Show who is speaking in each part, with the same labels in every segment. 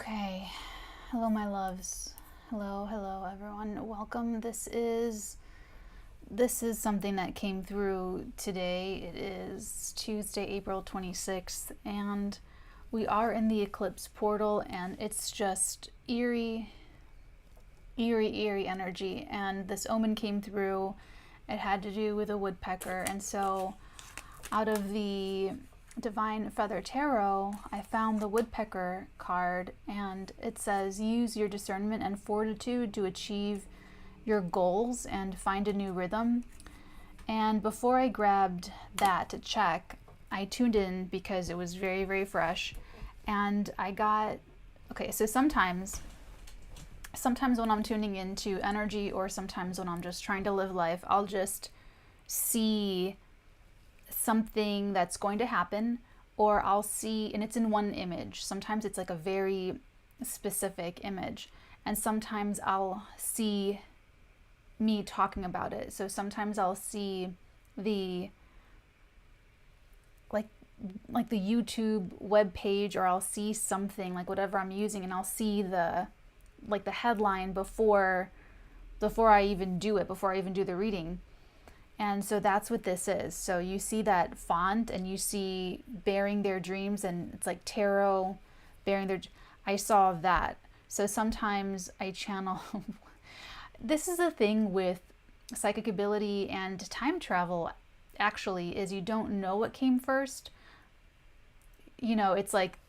Speaker 1: Okay, hello my loves. Hello everyone. Welcome. This is something that came through today. It is Tuesday, April 26th, and we are in the eclipse portal, and it's just eerie energy. And this omen came through. It had to do with a woodpecker, and so out of the Divine Feather Tarot, I found the woodpecker card, and it says use your discernment and fortitude to achieve your goals and find a new rhythm. And before I grabbed that to check, I tuned in because it was very, very fresh, and I got, okay, so sometimes when I'm tuning into energy, or sometimes when I'm just trying to live life, I'll just see something that's going to happen, or I'll see, and it's in one image. Sometimes it's like a very specific image, and sometimes I'll see me talking about it. So sometimes I'll see the like the YouTube web page, or I'll see something like whatever I'm using, and I'll see the headline before I even do it, before I even do the reading. And so that's what this is. So you see that font, and you see bearing their dreams, and it's like tarot, bearing their, I saw that. So sometimes I channel, this is the thing with psychic ability and time travel, actually, is you don't know what came first. You know, it's like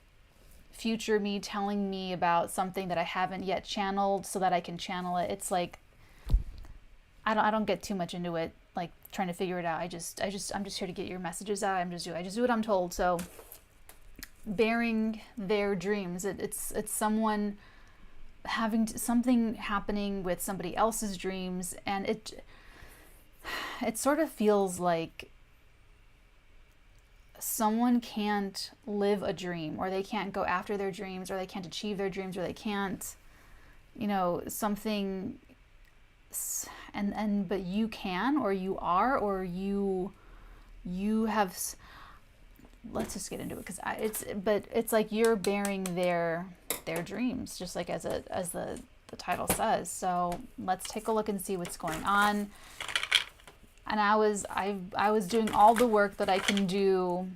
Speaker 1: future me telling me about something that I haven't yet channeled so that I can channel it. It's like, I don't get too much into it, like trying to figure it out. I'm just here to get your messages out. I just do what I'm told. So bearing their dreams, it's someone having something happening with somebody else's dreams, and it sort of feels like someone can't live a dream, or they can't go after their dreams, or they can't achieve their dreams, or they can't, something, and but you can, or you are, or you have, let's just get into it, because it's like you're bearing their dreams, just like as the title says. So let's take a look and see what's going on. And I was doing all the work that I can do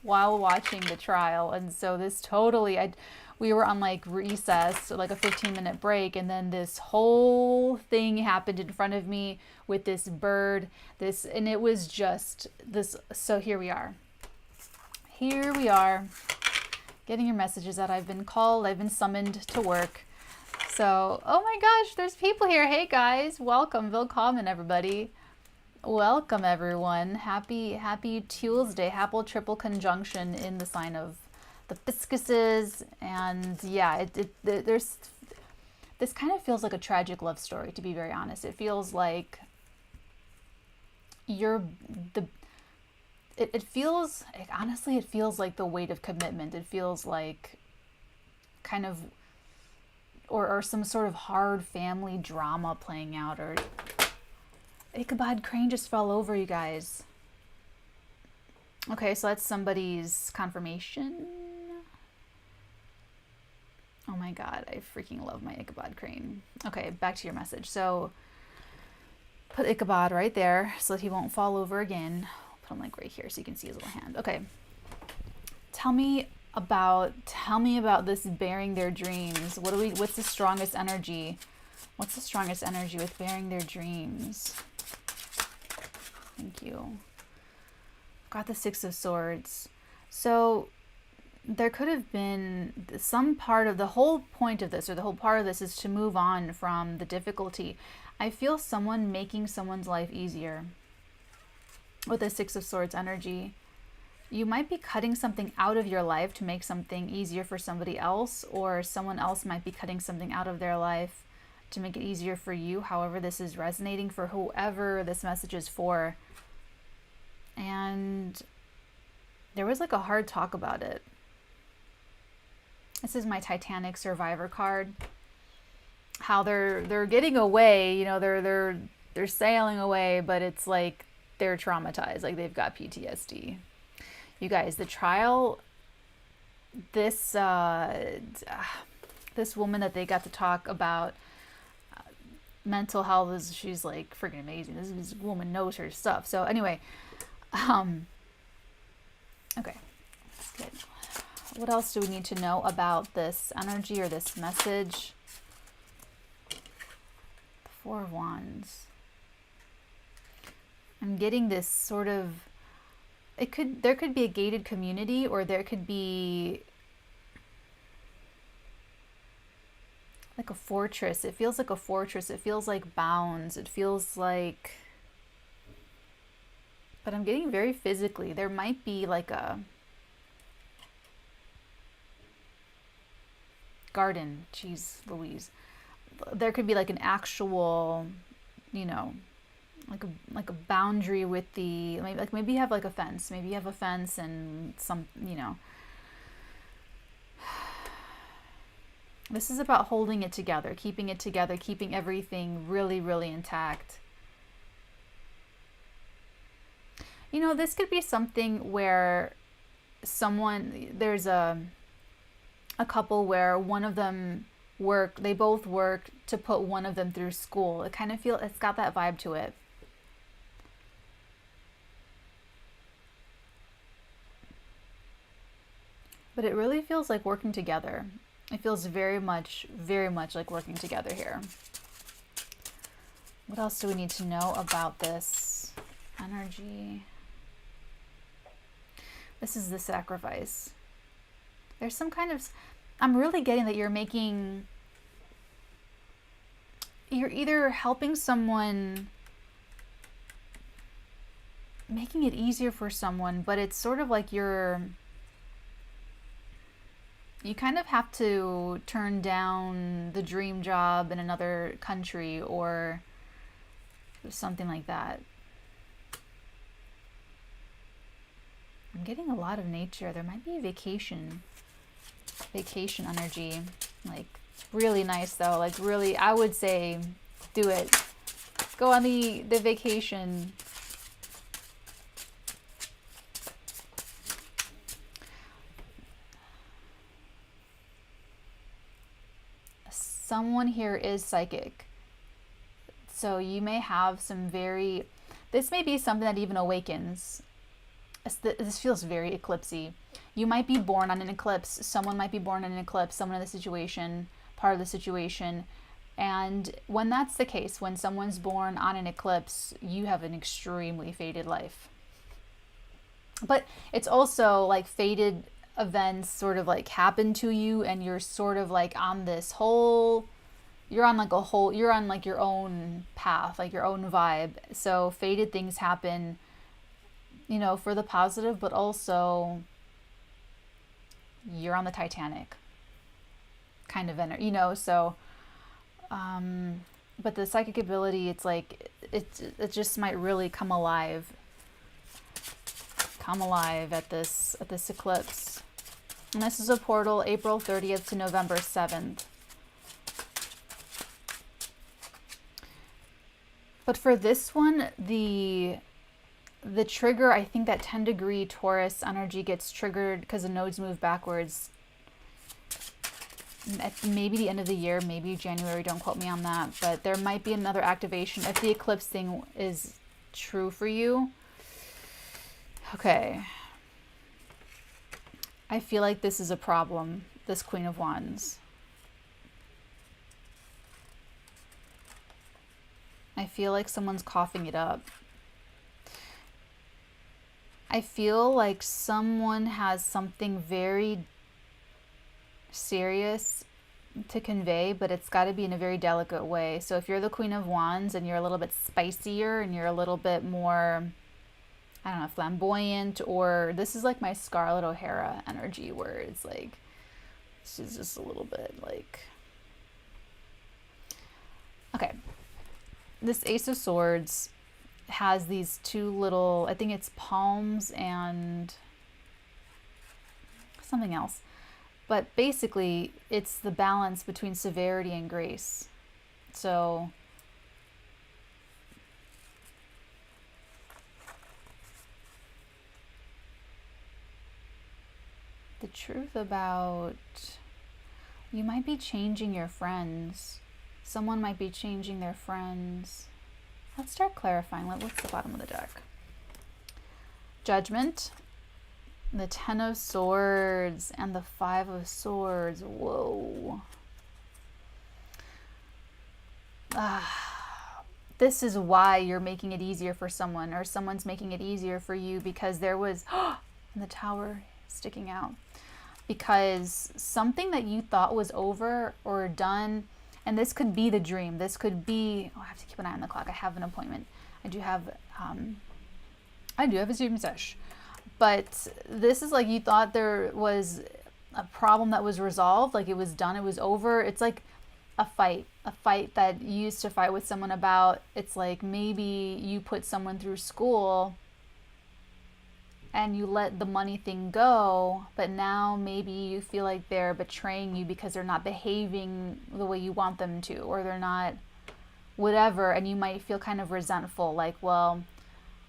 Speaker 1: while watching the trial, and so this totally, we were on like recess, so like a 15-minute break, and then this whole thing happened in front of me with this bird, and it was just this. So here we are, getting your messages that I've been called, I've been summoned to work. So, oh my gosh, there's people here. Hey guys, welcome, willkommen everybody. Welcome everyone. Happy Tuesday. Happy triple conjunction in the sign of the Pisces, and yeah, there's, this kind of feels like a tragic love story, to be very honest. It feels like it feels, honestly, it feels like the weight of commitment. It feels like kind of, or some sort of hard family drama playing out, or Ichabod Crane just fell over, you guys. Okay, so that's somebody's confirmation. Oh my god, I freaking love my Ichabod Crane. Okay, back to your message. So put Ichabod right there so that he won't fall over again. Put him like right here so you can see his little hand. Okay. Tell me about this bearing their dreams. What's the strongest energy? What's the strongest energy with bearing their dreams? Thank you. Got the Six of Swords. So there could have been some part of the whole point of this, or the whole part of this is to move on from the difficulty. I feel someone making someone's life easier with the Six of Swords energy. You might be cutting something out of your life to make something easier for somebody else, or someone else might be cutting something out of their life to make it easier for you. However, this is resonating for whoever this message is for. And there was like a hard talk about it. This is my Titanic survivor card. How they're getting away, they're sailing away, but it's like they're traumatized, like they've got PTSD. You guys, the trial this this woman that they got to talk about mental health is, she's like freaking amazing. This woman knows her stuff. So anyway, okay, that's good. What else do we need to know about this energy or this message? The Four of Wands. I'm getting this sort of, there could be a gated community, or there could be like a fortress. It feels like a fortress. It feels like bounds. It feels like, but I'm getting very physically. There might be like a garden. Jeez Louise. There could be like an actual, you know, like a boundary with the, like maybe you have like a fence. Maybe you have a fence and some, you know. This is about holding it together, keeping everything really, really intact. You know, this could be something where there's a couple where one of them they both work to put one of them through school. It's got that vibe to it. But it really feels like working together. It feels very much like working together here. What else do we need to know about this energy? This is the sacrifice. There's some kind of, I'm really getting that you're either helping someone, making it easier for someone, but it's sort of like you kind of have to turn down the dream job in another country or something like that. I'm getting a lot of nature. There might be a vacation energy. Like really nice though. Like really, I would say do it. Go on the vacation. Someone here is psychic. So you may have this may be something that even awakens. This feels very eclipsey. You might be born on an eclipse. Someone might be born on an eclipse, someone in the situation, part of the situation. And when that's the case, when someone's born on an eclipse, you have an extremely fated life. But it's also like fated events sort of like happen to you, and you're sort of like on this whole, you're on like your own path, like your own vibe. So fated things happen, you know, for the positive, but also you're on the Titanic kind of energy, you know. So but the psychic ability, it's like it just might really come alive at this eclipse. And this is a portal April 30th to November 7th. But for this one, the trigger, I think that 10-degree Taurus energy gets triggered because the nodes move backwards. Maybe the end of the year, maybe January, don't quote me on that. But there might be another activation if the eclipse thing is true for you. Okay. I feel like this is a problem, this Queen of Wands. I feel like someone's coughing it up. I feel like someone has something very serious to convey, but it's got to be in a very delicate way. So if you're the Queen of Wands and you're a little bit spicier and you're a little bit more, I don't know, flamboyant, or this is like my Scarlett O'Hara energy where it's like, she's just a little bit like, okay. This Ace of Swords has these two little, I think it's palms and something else. But basically, it's the balance between severity and grace. So the truth about, you might be changing your friends. Someone might be changing their friends. Let's start clarifying. What's the bottom of the deck? Judgment, the Ten of Swords, and the Five of Swords. Whoa. This is why you're making it easier for someone, or someone's making it easier for you, because there was the Tower sticking out. Because something that you thought was over or done, and this could be the dream. This could be, I have to keep an eye on the clock. I have an appointment. I do have a Zoom session. But this is like you thought there was a problem that was resolved, like it was done, it was over. It's like a fight that you used to fight with someone about. It's like maybe you put someone through school and you let the money thing go, but now maybe you feel like they're betraying you because they're not behaving the way you want them to, or they're not whatever, and you might feel kind of resentful, like, well,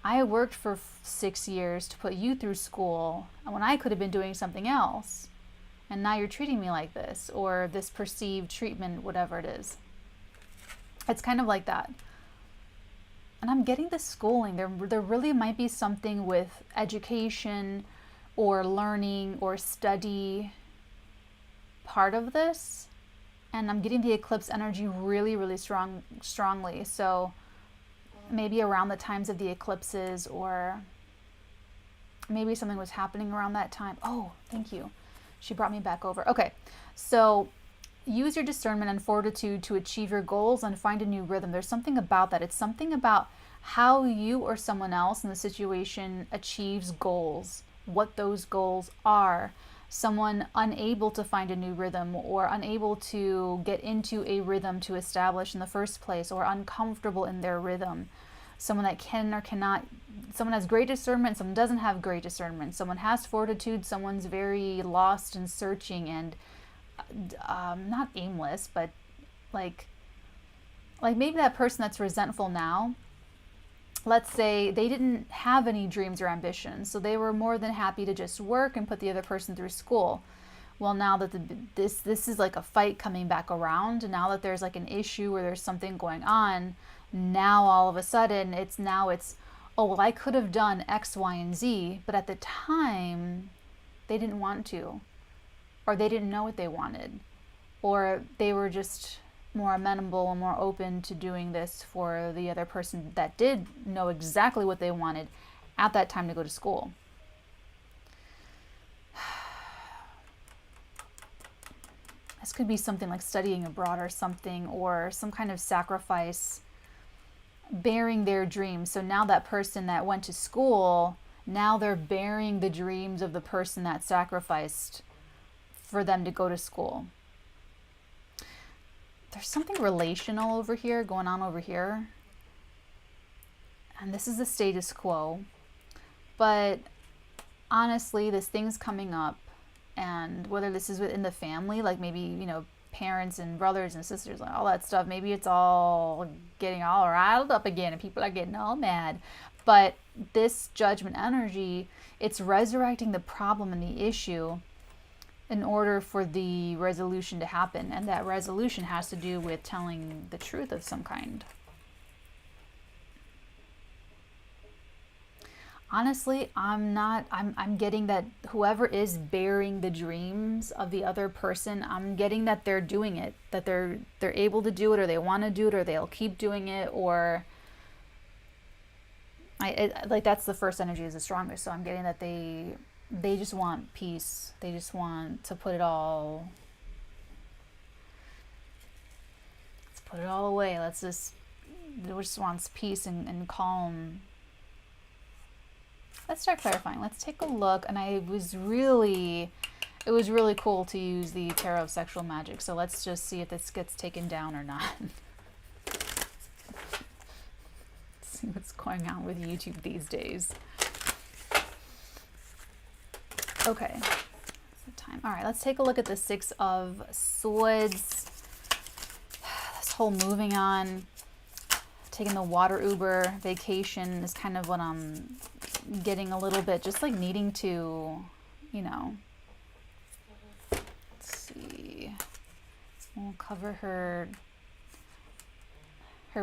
Speaker 1: I worked for 6 years to put you through school when I could have been doing something else, and now you're treating me like this, or this perceived treatment, whatever it is. It's kind of like that. And I'm getting the schooling. There really might be something with education or learning or study part of this. And I'm getting the eclipse energy really, really strongly. So maybe around the times of the eclipses, or maybe something was happening around that time. Oh, thank you. She brought me back over. Okay, so use your discernment and fortitude to achieve your goals and find a new rhythm. There's something about that. It's something about how you or someone else in the situation achieves goals, what those goals are. Someone unable to find a new rhythm, or unable to get into a rhythm to establish in the first place, or uncomfortable in their rhythm. Someone that can or cannot, someone has great discernment, someone doesn't have great discernment. Someone has fortitude, someone's very lost and searching and not aimless, but like maybe that person that's resentful now, let's say they didn't have any dreams or ambitions, so they were more than happy to just work and put the other person through school. Well, now that this is like a fight coming back around, and now that there's like an issue or there's something going on, now all of a sudden it's oh, well, I could have done X, Y, and Z, but at the time they didn't want to, or they didn't know what they wanted, or they were just more amenable and more open to doing this for the other person that did know exactly what they wanted at that time to go to school. This could be something like studying abroad or something, or some kind of sacrifice, bearing their dreams. So now that person that went to school, now they're bearing the dreams of the person that sacrificed for them to go to school. There's something relational over here, going on over here. And this is the status quo. But honestly, this thing's coming up. And whether this is within the family, like maybe, parents and brothers and sisters, and all that stuff, maybe it's all getting all riled up again and people are getting all mad. But this judgment energy, it's resurrecting the problem and the issue in order for the resolution to happen. And that resolution has to do with telling the truth of some kind. Honestly, I'm getting that whoever is bearing the dreams of the other person, I'm getting that they're doing it, that they're able to do it, or they want to do it, or they'll keep doing it, or that's the first energy is the strongest. So I'm getting that they just want peace. They just want to put it all away. It just wants peace and calm. Let's start clarifying. Let's take a look. And it was really cool to use the Tarot of Sexual Magic. So let's just see if this gets taken down or not. See what's going on with YouTube these days. Okay, that's the time. All right, let's take a look at the Six of Swords. This whole moving on, taking the water Uber vacation is kind of what I'm getting a little bit, just like needing to, We'll cover her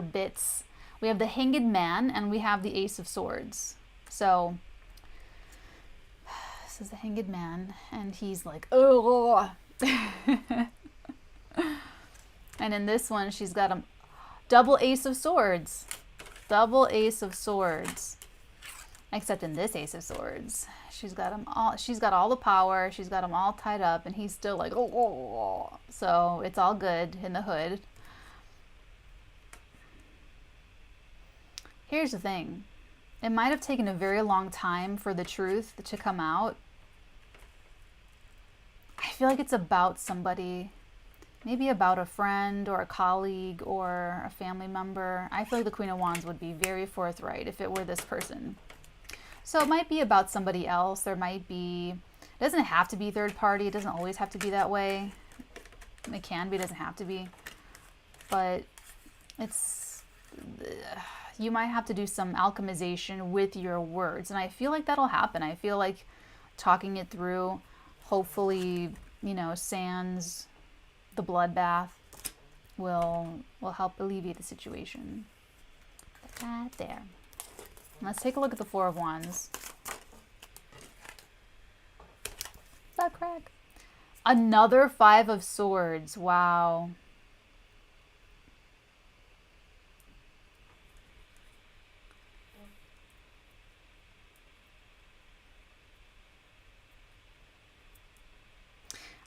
Speaker 1: bits. We have the Hanged Man and we have the Ace of Swords. So this is the Hanged Man and he's like, oh. And in this one, she's got a double Ace of Swords. Double Ace of Swords. Except in this Ace of Swords, she's got them all. She's got all the power. She's got them all tied up, and he's still like, oh. So it's all good in the hood. Here's the thing. It might have taken a very long time for the truth to come out. I feel like it's about somebody. Maybe about a friend or a colleague or a family member. I feel like the Queen of Wands would be very forthright if it were this person. So it might be about somebody else. There might be, it doesn't have to be third party. It doesn't always have to be that way. It can be, it doesn't have to be. But it's, you might have to do some alchemization with your words. And I feel like that'll happen. I feel like talking it through, hopefully, you know, sans the bloodbath will help alleviate the situation. Right there. Let's take a look at the Four of Wands. That crack. Another Five of Swords. Wow.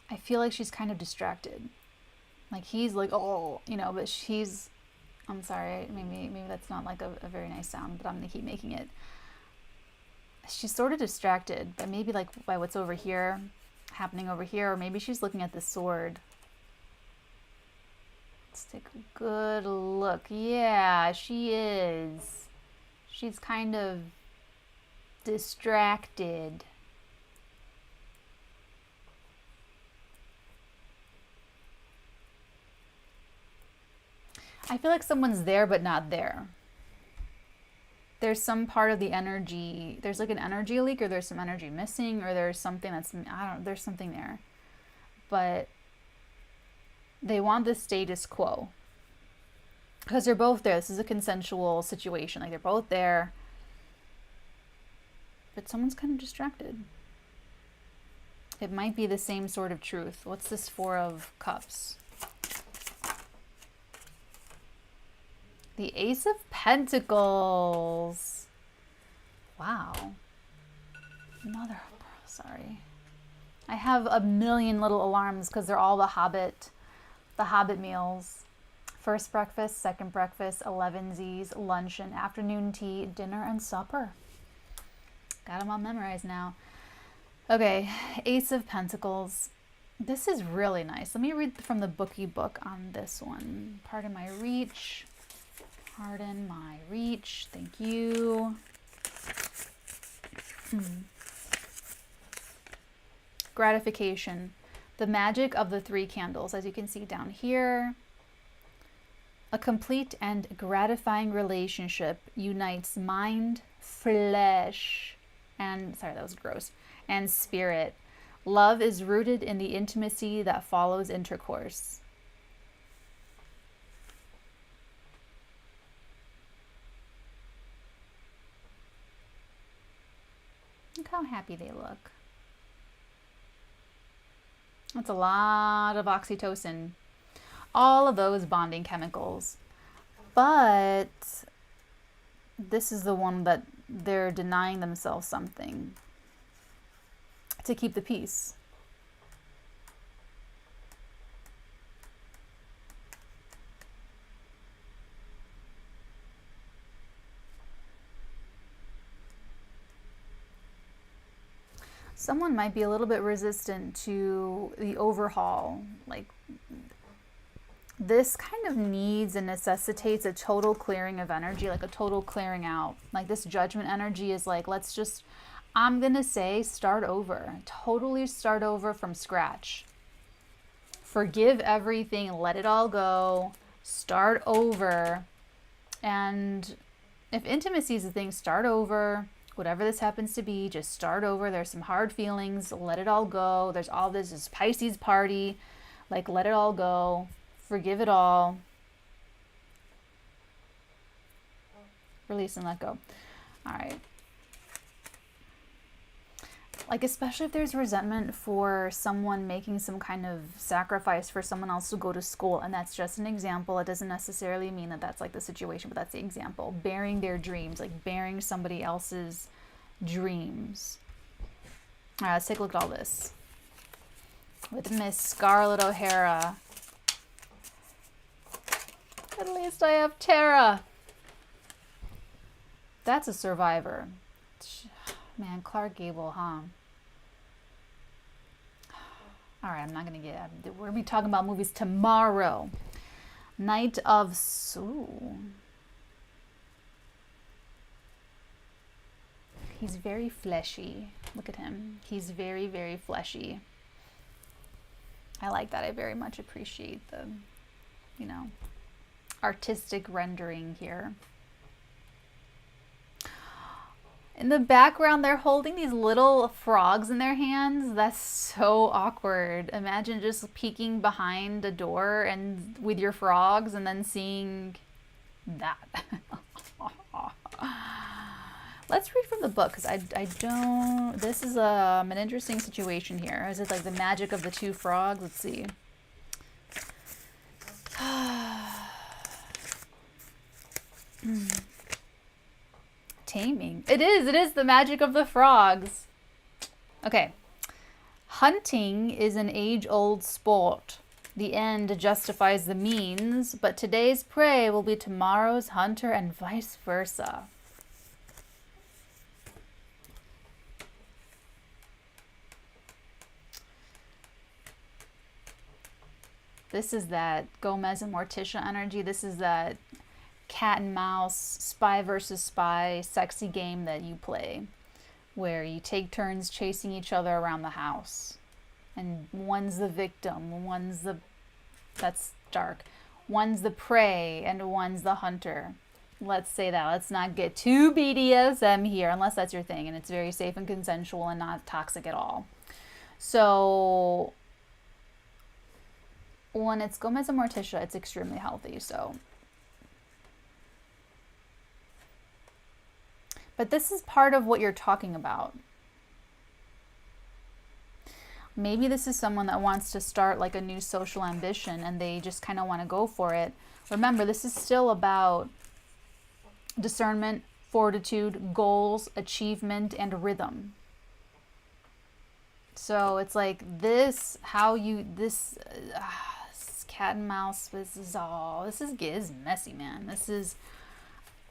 Speaker 1: I feel like she's kind of distracted. Like he's like, oh, you know, but she's, I'm sorry, maybe that's not like a very nice sound, but I'm gonna keep making it. She's sort of distracted, but maybe like by what's over here, happening over here, or maybe she's looking at the sword. Let's take a good look. Yeah, she is. She's kind of distracted. I feel like someone's there but not there. There's some part of the energy, there's like an energy leak, or there's some energy missing, or there's something that's, I don't know, there's something there. But they want the status quo. Because they're both there. This is a consensual situation. Like they're both there. But someone's kind of distracted. It might be the same sort of truth. What's this Four of Cups? The Ace of Pentacles. Wow. Sorry. I have a million little alarms because they're all the Hobbit meals. First breakfast, second breakfast, 11 Z's, luncheon, afternoon tea, dinner, and supper. Got them all memorized now. Okay, Ace of Pentacles. This is really nice. Let me read from the bookie book on this one. Pardon my reach. Pardon my reach. Thank you. Gratification. The magic of the three candles, as you can see down here. A complete and gratifying relationship unites mind, flesh, and, sorry, that was gross, and spirit. Love is rooted in the intimacy that follows intercourse. Look how happy they look. That's a lot of oxytocin. All of those bonding chemicals. But this is the one that they're denying themselves something to keep the peace. Someone might be a little bit resistant to the overhaul. Like, this kind of needs and necessitates a total clearing of energy, like a total clearing out. Like this judgment energy is like, let's just, I'm gonna say, start over. Totally start over from scratch. Forgive everything, let it all go, start over. And if intimacy is the thing, start over. Whatever this happens to be, just start over. There's some hard feelings, let it all go. There's all this Pisces party. Like, let it all go, forgive it all, release and let go. All right. Like, especially if there's resentment for someone making some kind of sacrifice for someone else to go to school, and that's just an example. It doesn't necessarily mean that that's like the situation, but that's the example. Bearing their dreams, like bearing somebody else's dreams. All right, let's take a look at all this. With Miss Scarlett O'Hara. At least I have Tara. That's a survivor. Man, Clark Gable, huh? All right, I'm not going to get... We're going to be talking about movies tomorrow. Knight of... He's very fleshy. Look at him. He's very, very fleshy. I like that. I very much appreciate the, you know, artistic rendering here. In the background, they're holding these little frogs in their hands. That's so awkward. Imagine just peeking behind a door and with your frogs and then seeing that. Let's read from the book, because I don't... This is an interesting situation here. Is it like the magic of the two frogs? Let's see. Taming. It is the magic of the frogs. Okay. Hunting is an age-old sport. The end justifies the means, but today's prey will be tomorrow's hunter and vice versa. This is that Gomez and Morticia energy. This is that cat and mouse, spy versus spy, sexy game that you play, where you take turns chasing each other around the house. And one's the victim, one's the... That's dark. One's the prey, and one's the hunter. Let's say that. Let's not get too BDSM here, unless that's your thing, and it's very safe and consensual and not toxic at all. So... when it's Gomez and Morticia, it's extremely healthy, so... But this is part of what you're talking about. Maybe this is someone that wants to start like a new social ambition and they just kind of want to go for it. Remember, this is still about discernment, fortitude, goals, achievement, and rhythm. So it's like this, how you, this cat and mouse, this is messy, man. This is...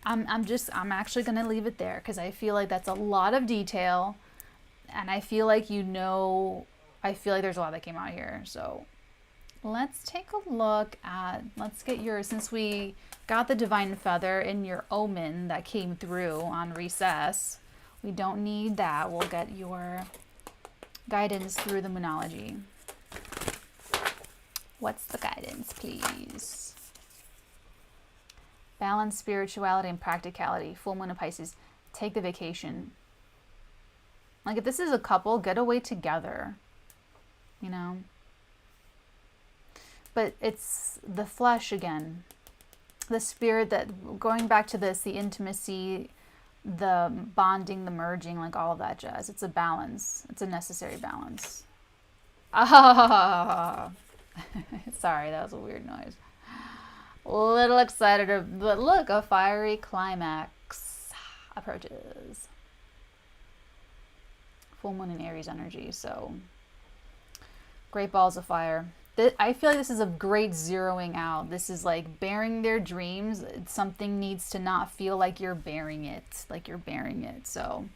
Speaker 1: I'm actually going to leave it there because I feel like that's a lot of detail and I feel like there's a lot that came out here. So let's take a look at, let's get your, since we got the divine feather in your omen that came through on recess, we don't need that. We'll get your guidance through the moonology. What's the guidance, please? Balance, spirituality, and practicality. Full moon of Pisces. Take the vacation. Like if this is a couple, get away together. You know? But it's the flesh again. The spirit that, going back to this, the intimacy, the bonding, the merging, like all of that jazz. It's a balance. It's a necessary balance. Ah! Sorry, that was a weird noise. A little excited, but look, a fiery climax approaches. Full moon in Aries energy, so great balls of fire. I feel like this is a great zeroing out. This is like bearing their dreams. Something needs to not feel like you're bearing it, So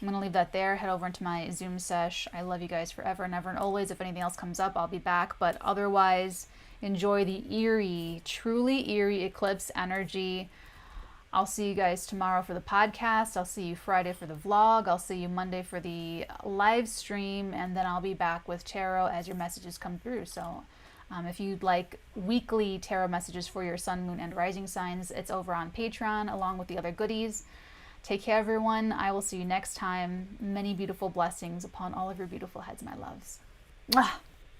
Speaker 1: I'm going to leave that there. Head over into my Zoom sesh. I love you guys forever and ever and always. If anything else comes up, I'll be back. But otherwise... enjoy the eerie, truly eerie eclipse energy. I'll see you guys tomorrow for the podcast. I'll see you Friday for the vlog. I'll see you Monday for the live stream. And then I'll be back with tarot as your messages come through. So if you'd like weekly tarot messages for your sun, moon, and rising signs, it's over on Patreon along with the other goodies. Take care, everyone. I will see you next time. Many beautiful blessings upon all of your beautiful heads, my loves. Mwah!